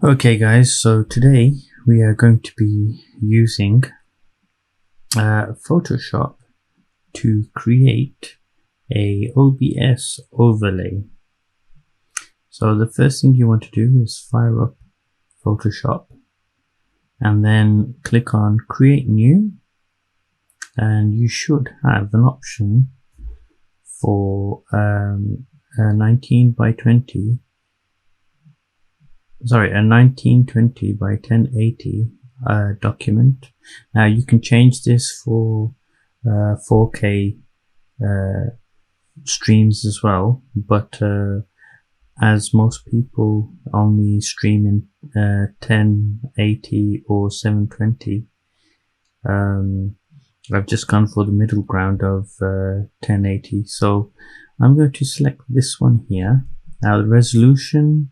Okay guys, so today we are going to be using Photoshop to create a OBS overlay. So the first thing you want to do is fire up Photoshop and then click on create new, and you should have an option for a 1920 by 1080 document. Now you can change this for 4K streams as well, but as most people only stream in 1080 or 720, I've just gone for the middle ground of 1080. So I'm going to select this one here. Now the resolution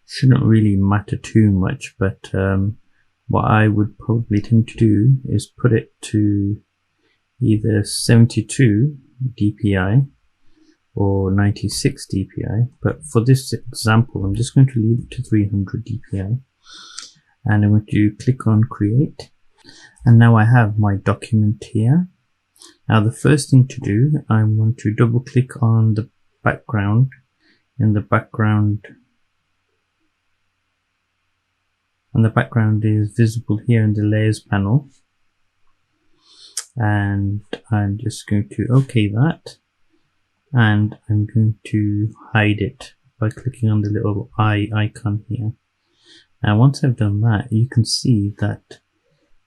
shouldn't really matter too much, but what I would probably tend to do is put it to either 72 dpi or 96 dpi, but for this example I'm just going to leave it to 300 dpi, and I'm going to click on create, and now I have my document here. Now the first thing to do, I want to double click on the background. In the background, and the background is visible here in the layers panel, and I'm just going to OK that, and I'm going to hide it by clicking on the little eye icon here. Now once I've done that, you can see that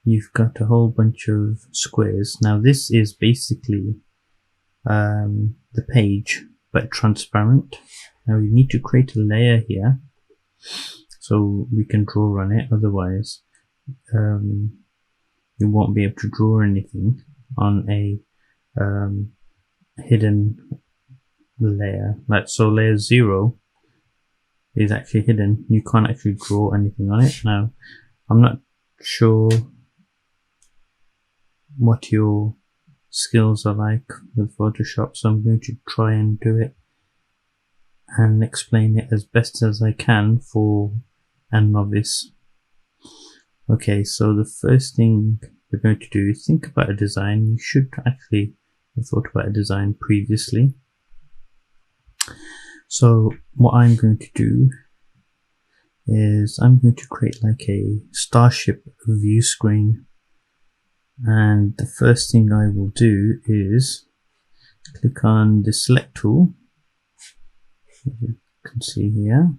you've got a whole bunch of squares. Now this is basically the page, but transparent. Now you need to create a layer here so we can draw on it, otherwise you won't be able to draw anything on a hidden layer. So layer 0 is actually hidden, you can't actually draw anything on it. Now I'm not sure what your skills are like with Photoshop, so I'm going to try and do it and explain it as best as I can for a novice. Okay, so the first thing we're going to do is think about a design. You should actually have thought about a design previously. So what I'm going to do is I'm going to create like a starship view screen, and the first thing I will do is click on the select tool, as you can see here,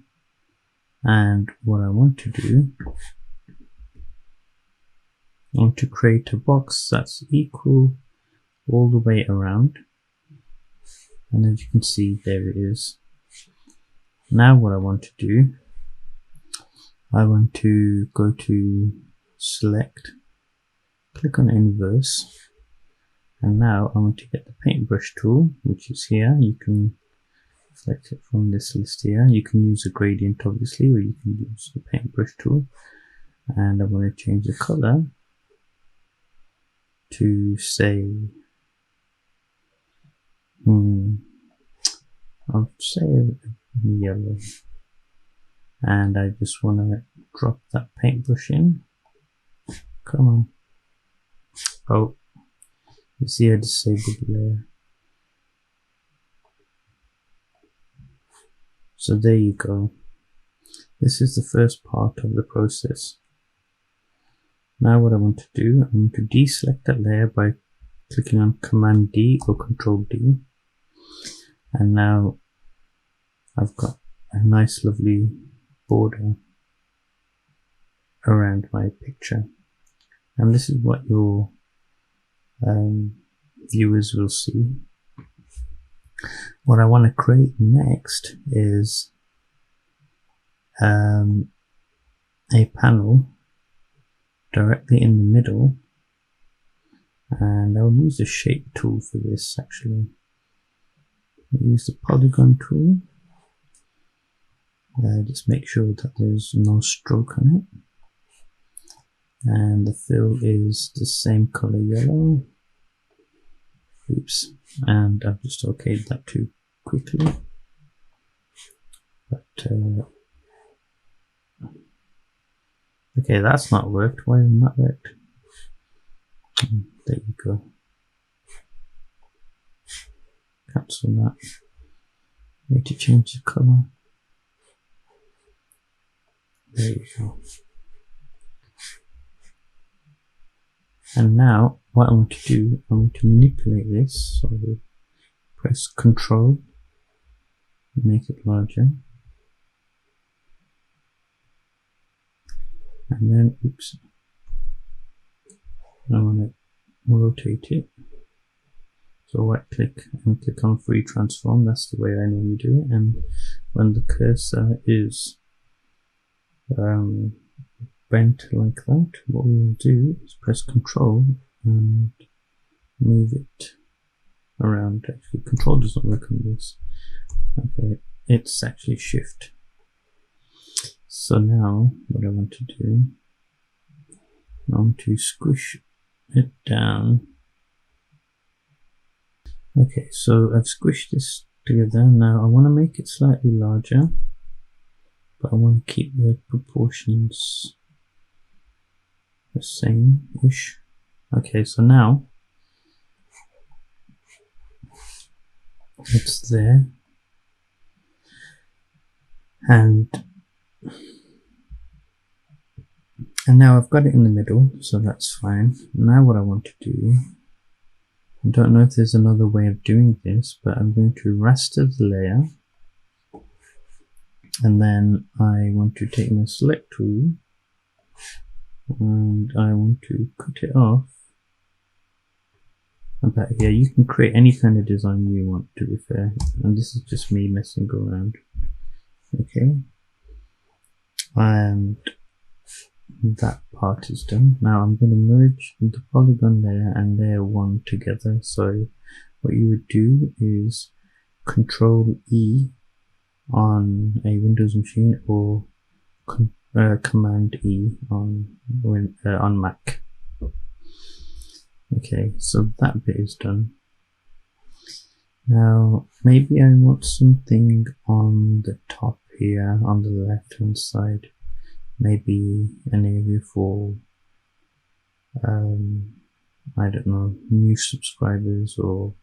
and what I want to do, I want to create a box that's equal all the way around, and as you can see, there it is. Now what I want to do, I want to go to select, click on inverse, and now I want to get the paintbrush tool, which is here. You can select it from this list here. You can use a gradient obviously, or you can use the paintbrush tool, and I want to change the color to say I'll say yellow, and I just want to drop that paintbrush in. Come on. Oh, you see I disabled the layer. So there you go. This is the first part of the process. Now what I want to do, I want to deselect that layer by clicking on Command D or Control D, and now I've got a nice lovely border around my picture, and this is what your viewers will see. What I want to create next is a panel directly in the middle, and I'll use the shape tool for this. Actually, I'll use the polygon tool. Just make sure that there's no stroke on it, and the fill is the same color yellow. Oops, and I've just okayed that too quickly, but Okay, that's not worked. Why hasn't that worked? There you go. Cancel that. Need to change the color. There you go. And now what I want to do, I want to manipulate this. So press Control, make it larger, and then oops, I want to rotate it. So right click and click on Free Transform. That's the way I normally do it. And when the cursor is bent like that, what we will do is press Control and move it around. Actually, Control doesn't work on this. Okay, it's actually Shift. So now what I want to do, I want to squish it down. Okay, so I've squished this together. Now I want to make it slightly larger, but I want to keep the proportions the same-ish. Okay, so now it's there, and now I've got it in the middle, so that's fine. Now what I want to do, I don't know if there's another way of doing this, but I'm going to raster the layer, and then I want to take my select tool and I want to cut it off about here. You can create any kind of design you want, to be fair, and this is just me messing around. Okay, and that part is done. Now I'm going to merge the polygon layer and layer 1 together. So what you would do is Control E on a Windows machine, or Command E on Mac. Okay, so that bit is done. Now maybe I want something on the top here on the left hand side. Maybe an area for I don't know, new subscribers or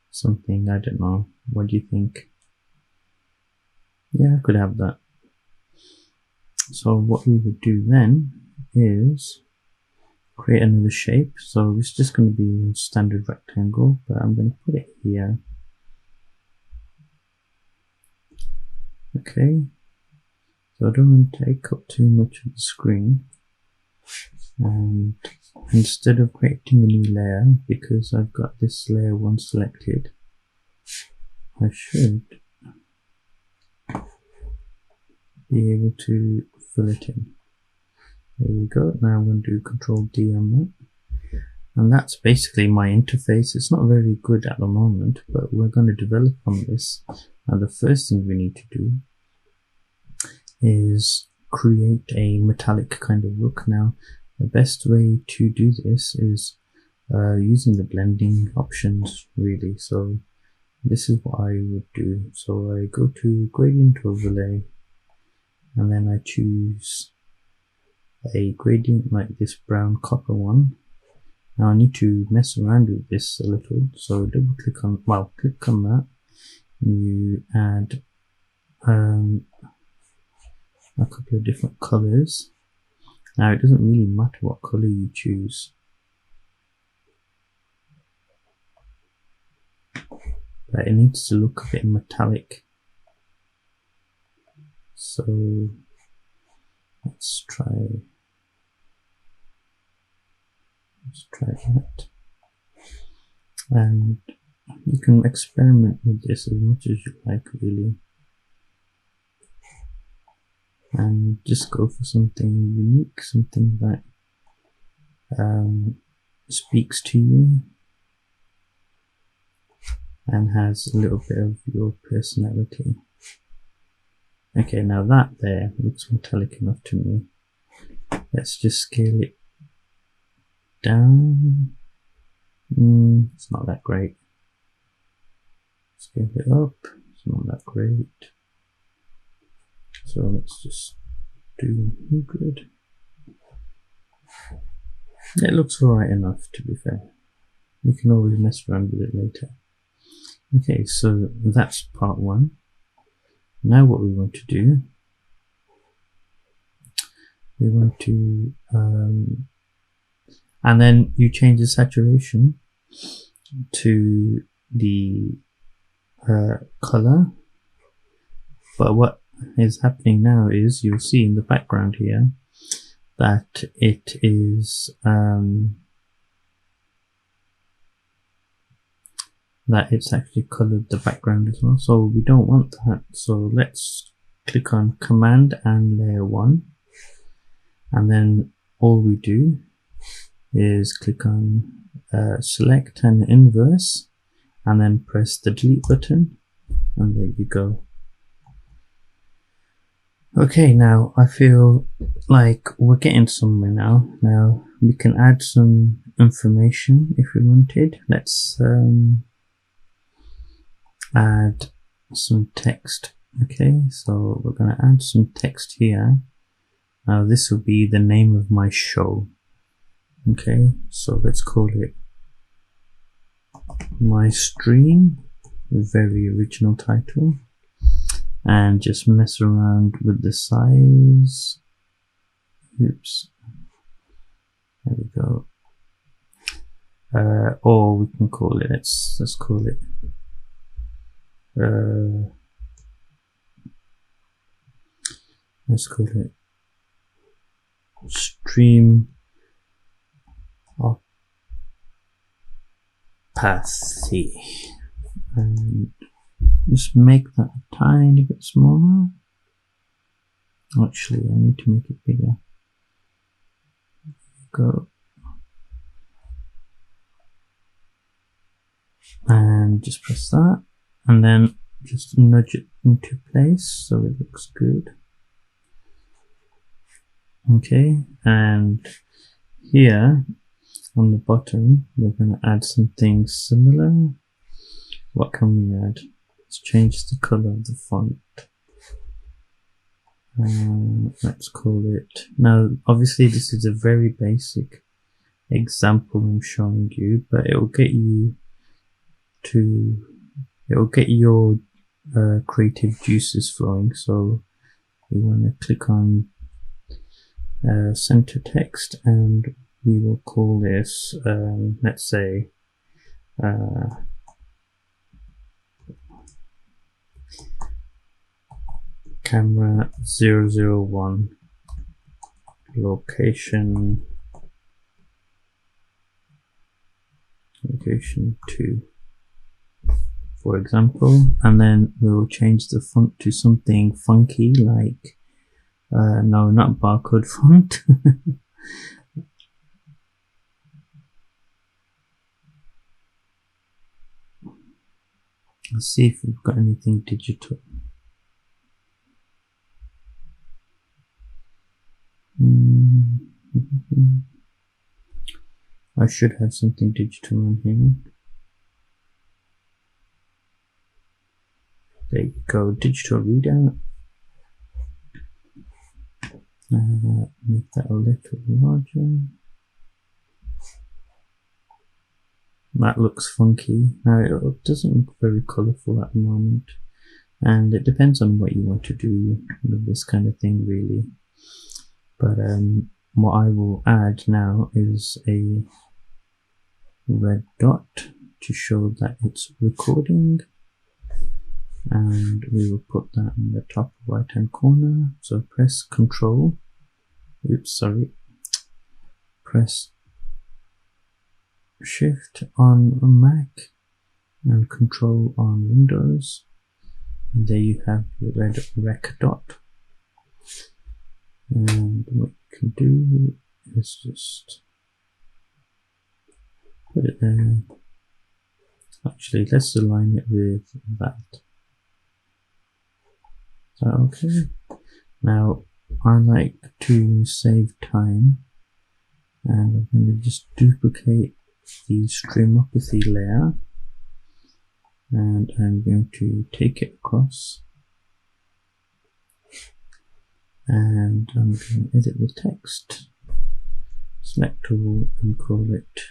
something. I don't know. What do you think? Yeah, I could have that. So what we would do then is create another shape. So it's just going to be a standard rectangle, but I'm going to put it here. Okay, so I don't want to take up too much of the screen, and instead of creating a new layer, because I've got this layer 1 selected, I should be able to fill it in. There we go. Now I'm going to do Control D on that, and that's basically my interface. It's not very good at the moment, but we're going to develop on this. Now the first thing we need to do is create a metallic kind of look. Now the best way to do this is using the blending options, really. So this is what I would do. So I go to Gradient Overlay, and then I choose a gradient like this brown copper one. Now I need to mess around with this a little, so double click on, well, click on that, and you add a couple of different colors. Now it doesn't really matter what color you choose, but it needs to look a bit metallic. So let's try that, and you can experiment with this as much as you like, really, and just go for something unique, something that speaks to you and has a little bit of your personality. Okay, now that there looks metallic enough to me. Let's just scale it down. It's not that great. Scale it up. It's not that great. So let's just do 100. It looks alright enough, to be fair. You can always mess around with it later. Okay, so that's part one. Now what we want to do, we want to, and then you change the saturation to the color. But what is happening now is you'll see in the background here that it is that it's actually colored the background as well, so we don't want that. So let's click on Command and Layer 1, and then all we do is click on Select and Inverse, and then press the delete button, and there you go. Okay, now I feel like we're getting somewhere now. Now we can add some information if we wanted. Let's add some text. Okay, so we're going to add some text here. Now this will be the name of my show. Okay, so let's call it My Stream, very original title, and just mess around with the size. Oops, there we go. Or we can call it, let's call it let's call it Stream Opacity, and just make that a tiny bit smaller. Actually, I need to make it bigger. Go. And just press that, and then just nudge it into place so it looks good. Okay, and here on the bottom we're going to add something similar. What can we add? Let's change the color of the font. Let's call it, now obviously this is a very basic example I'm showing you, but it will get you to, it will get your creative juices flowing. So we want to click on center text, and we will call this let's say camera 001 location 2, for example, and then we'll change the font to something funky like no, not barcode font. Let's see if we've got anything digital. I should have something digital on here. There you go, digital readout. Make that a little larger. That looks funky. Now it doesn't look very colourful at the moment, and it depends on what you want to do with this kind of thing really. But what I will add now is a red dot to show that it's recording, and we will put that in the top right hand corner. So press Control, press Shift on Mac and Control on Windows, and there you have your red rec dot. And what you can do is just put it there. Actually, let's align it with that. Is that okay? Now I like to save time, and I'm going to just duplicate the streamopathy layer, and I'm going to take it across, and I'm going to edit the text. select tool and call it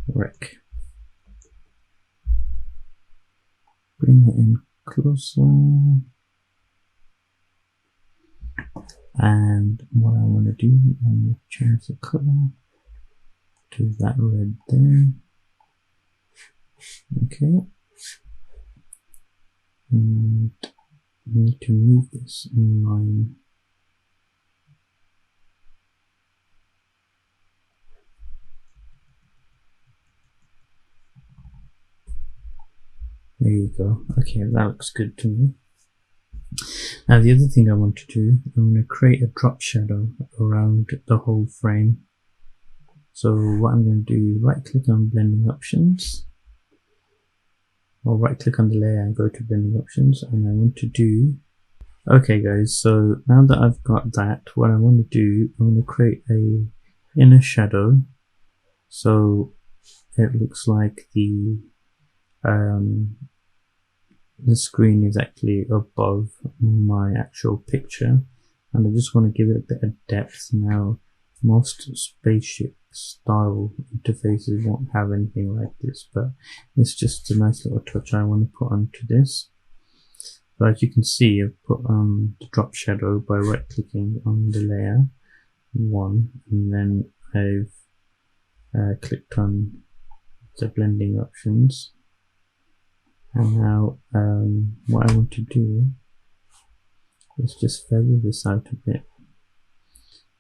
rec. Bring it in closer. And what I want to do, I'm going to change the color to that red there. Okay. And we need to move this in line. There you go. Okay, that looks good to me. Now the other thing I want to do, I'm going to create a drop shadow around the whole frame. So what I'm going to do, right click on blending options, or right click on the layer and go to blending options, and I want to do, okay guys, so now that I've got that, what I want to do, I'm going to create a inner shadow so it looks like the screen is actually above my actual picture, and I just want to give it a bit of depth. Now most spaceship style interfaces won't have anything like this, but it's just a nice little touch I want to put onto this. So as you can see, I've put the drop shadow by right clicking on the layer 1, and then I've clicked on the blending options. And now what I want to do is just feather this out a bit.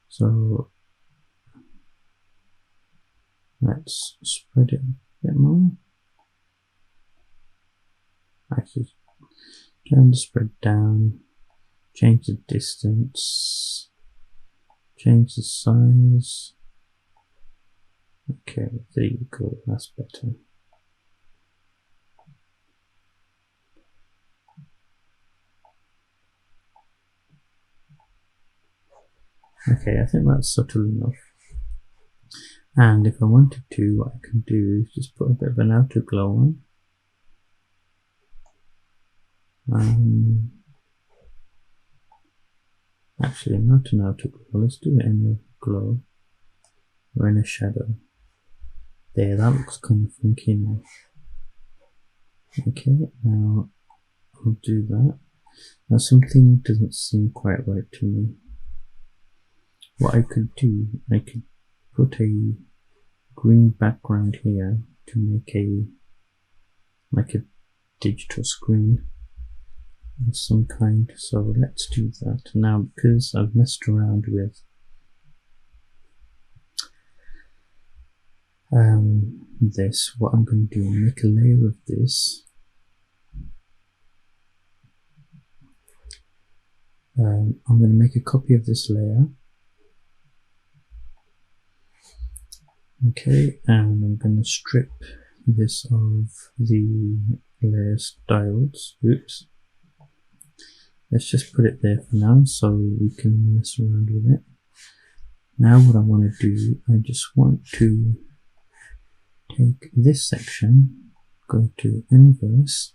So let's spread it a bit more. Actually, turn the spread down, change the distance, change the size. Okay, there you go, that's better. Okay, I think that's subtle enough. And if I wanted to, what I can do is just put a bit of an outer glow on. Actually, not an outer glow, let's do it in a glow or in a shadow. There, that looks kind of funky now. Okay, now I'll do that. Now something doesn't seem quite right to me. What I could do, I could put a green background here to make like a digital screen of some kind. So let's do that. Now because I've messed around with this, what I'm going to do, make a layer of this. I'm going to make a copy of this layer. Okay, and I'm going to strip this of the layer styles. Oops. Let's just put it there for now so we can mess around with it. Now what I want to do, I just want to take this section, go to inverse,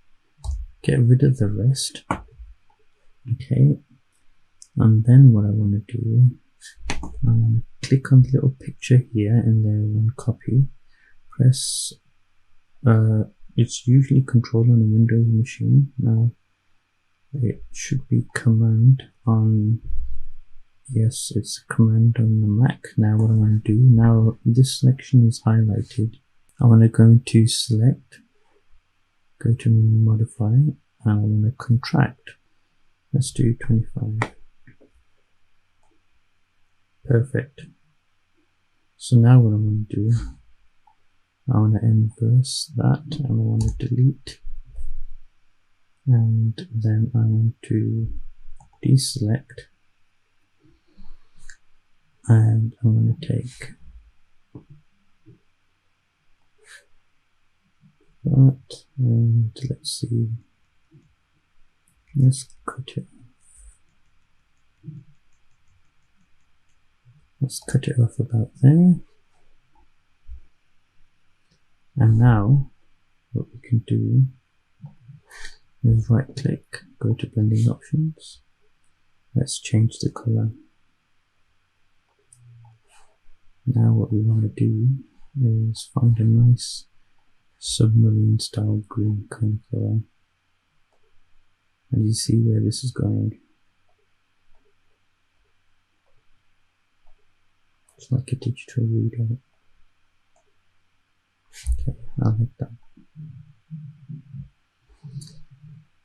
get rid of the rest. Okay, and then what I want to do, I want to click on the little picture here in layer 1 copy, press, it's usually control on a Windows machine. Now it should be command on, yes, it's command on the Mac. Now what I want to do, now this selection is highlighted, I want to go into select, go to modify, and I want to contract. Let's do 25. Perfect. So now what I want to do, I want to inverse that and I want to delete, and then I want to deselect, and I want to take that, and let's see, let's cut it. Let's cut it off about there. And now what we can do is right click, go to blending options. Let's change the color. Now what we want to do is find a nice submarine style green kind of color. And you see where this is going. It's like a digital readout. Okay, I like that.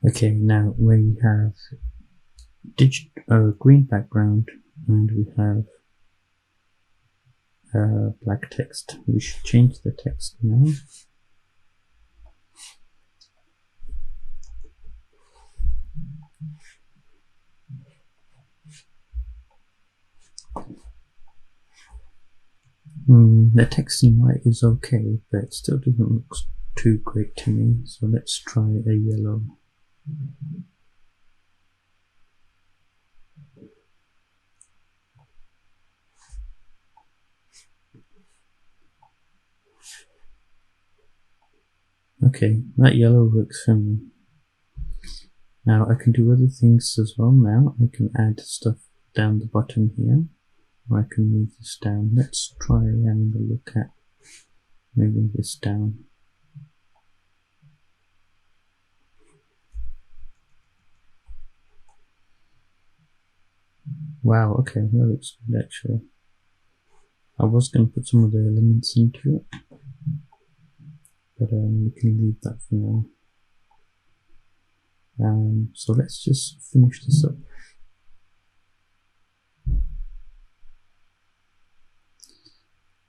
Okay, now we have green background and we have black text. We should change the text now. The text in white is okay, but it still doesn't look too great to me, so let's try a yellow. Okay, that yellow works for me. Now I can do other things as well now. I can add stuff down the bottom here, or I can move this down. Let's try having a look at moving this down. Wow, okay, that looks good actually. I was going to put some of the elements into it, but we can leave that for now. So let's just finish this up.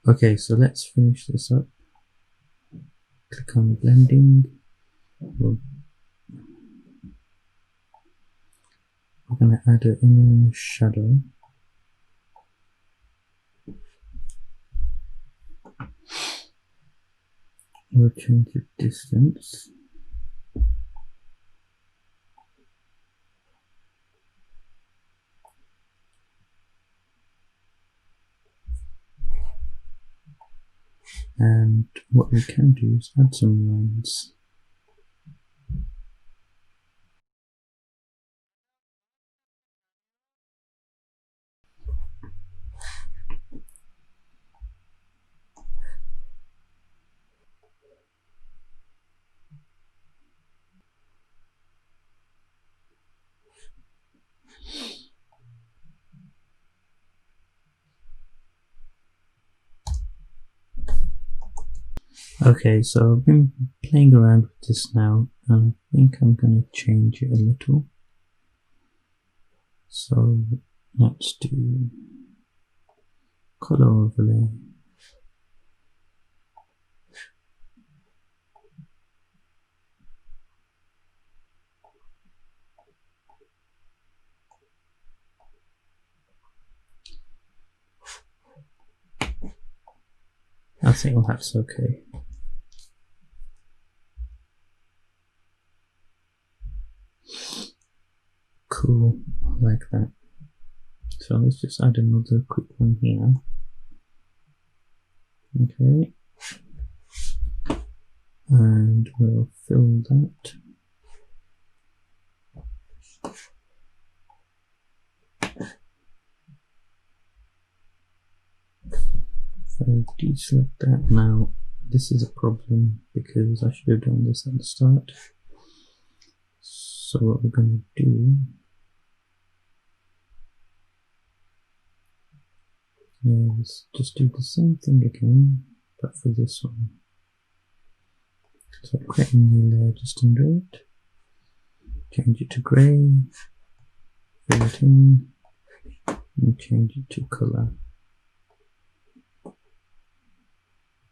Okay, so let's finish this up. Click on blending. We're going to add an inner shadow. We'll change the distance. And what we can do is add some lines. Okay, so I've been playing around with this now, and I think I'm going to change it a little. So let's do color overlay. I think that's okay. Cool, I like that. So let's just add another quick one here. Okay. And we'll fill that. If I deselect that now, this is a problem because I should have done this at the start. So what we're going to do is just do the same thing again, but for this one. So create a new layer just under it, change it to grey, fill it in, and change it to color.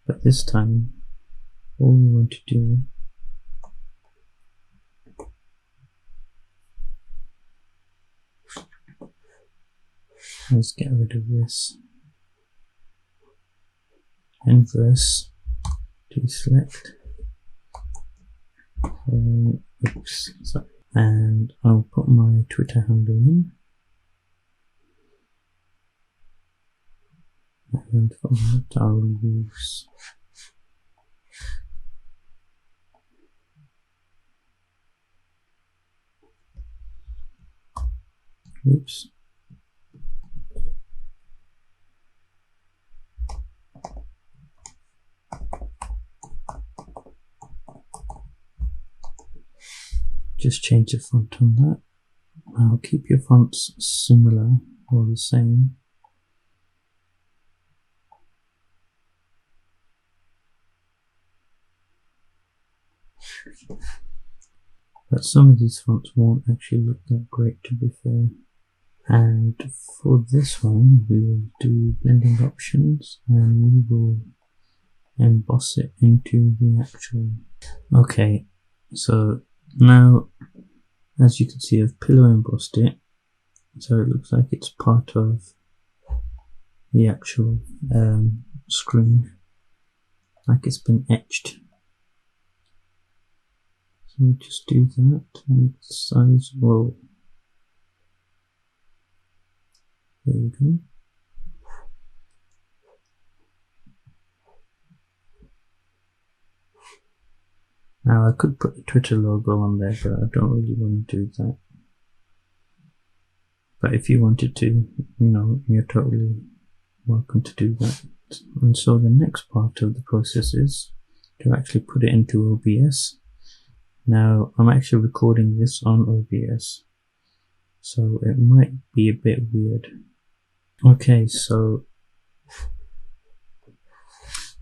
But this time, all we want to do is get rid of this, inverse, deselect, oops, sorry, and I'll put my Twitter handle in, and for that I'll use oops. just change the font on that. I'll keep your fonts similar or the same. But some of these fonts won't actually look that great, to be fair. And for this one, we will do blending options and we will emboss it into the actual. Okay, so now as you can see, I've pillow embossed it, so it looks like it's part of the actual screen, like it's been etched. So we'll just do that, make the size roll. There you go. Now I could put the Twitter logo on there, but I don't really want to do that. But if you wanted to, you know, you're totally welcome to do that. And so the next part of the process is to actually put it into OBS. Now I'm actually recording this on OBS, so it might be a bit weird. Okay, so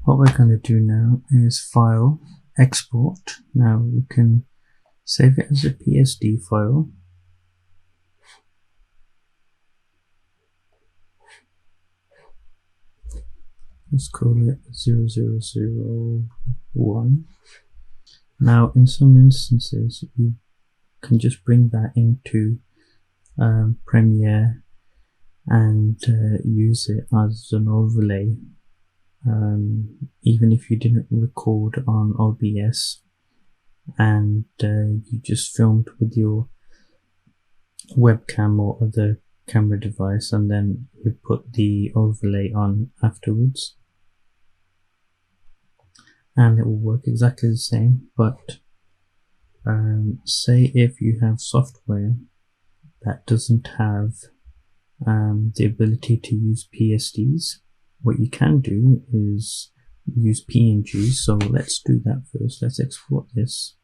what we're going to do now is File, Export. Now we can save it as a PSD file. Let's call it 0001. Now in some instances you can just bring that into Premiere and use it as an overlay, even if you didn't record on OBS and you just filmed with your webcam or other camera device, and then you put the overlay on afterwards, and it will work exactly the same. But say if you have software that doesn't have the ability to use PSDs, what you can do is use PNGs. So let's do that first. Let's export this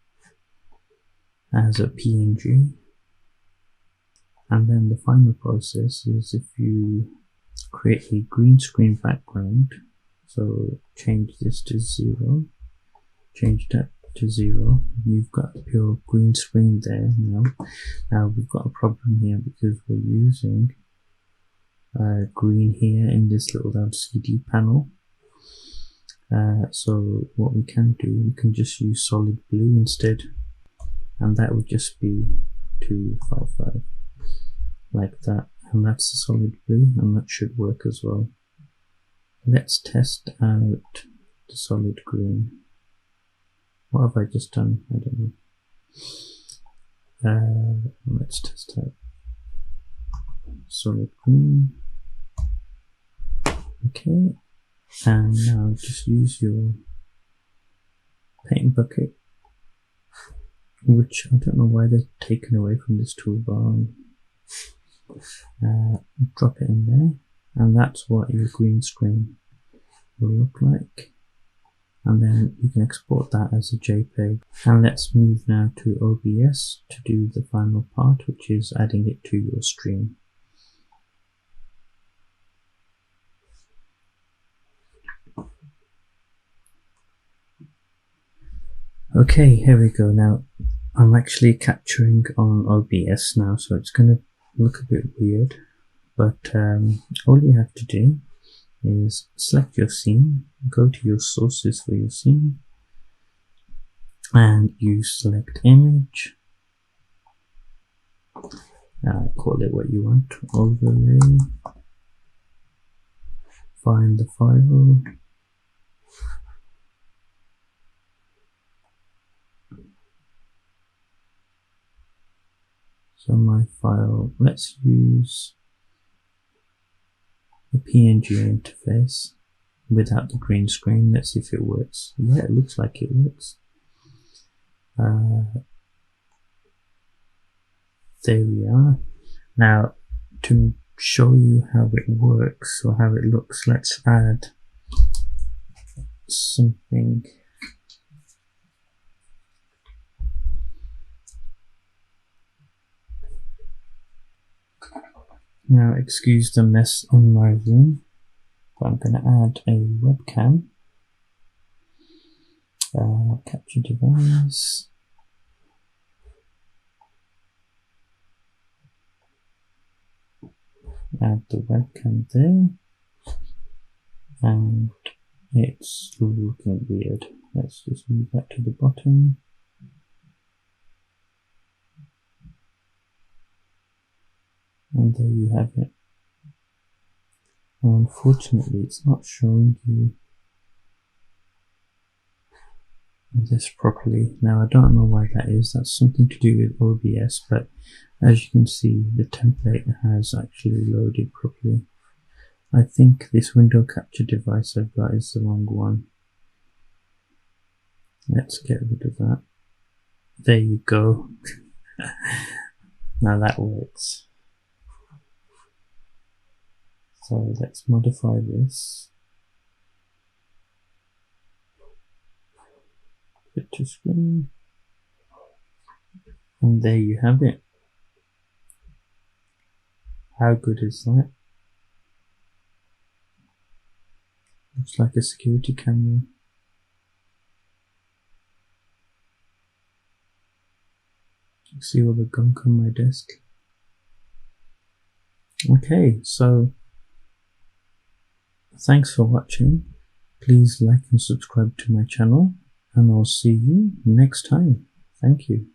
as a PNG, and then the final process is if you create a green screen background. So change this to 0, change that to 0. You've got a pure green screen there now. Now we've got a problem here because we're using green here in this little LCD panel. So what we can do, we can just use solid blue instead, and that would just be 255 like that, and that's the solid blue, and that should work as well. Let's test out the solid green. What have I just done? I don't know. Let's test out solid green. Okay, and now just use your paint bucket, which I don't know why they're taken away from this toolbar. Drop it in there, and that's what your green screen will look like. And then you can export that as a JPEG. And let's move now to OBS to do the final part, which is adding it to your stream. Okay, here we go. Now I'm actually capturing on OBS now, so it's going to look a bit weird, but all you have to do is select your scene, go to your sources for your scene, and you select image, call it what you want, overlay, find the file, so my file, let's use a PNG interface without the green screen. Let's see if it works. Yeah, it looks like it works. There we are. Now to show you how it works or how it looks, let's add something. Now excuse the mess in my room, but I'm going to add a webcam. Capture device. Add the webcam there. And it's looking weird. Let's just move that to the bottom. And there you have it. Unfortunately, it's not showing you this properly. Now, I don't know why that is. That's something to do with OBS, but as you can see, the template has actually loaded properly. I think this window capture device I've got is the wrong one. Let's get rid of that. There you go. Now that works. So let's modify this. Fit to screen. And there you have it. How good is that? Looks like a security camera. You see all the gunk on my desk. Okay, so thanks for watching. Please like and subscribe to my channel, and I'll see you next time. Thank you.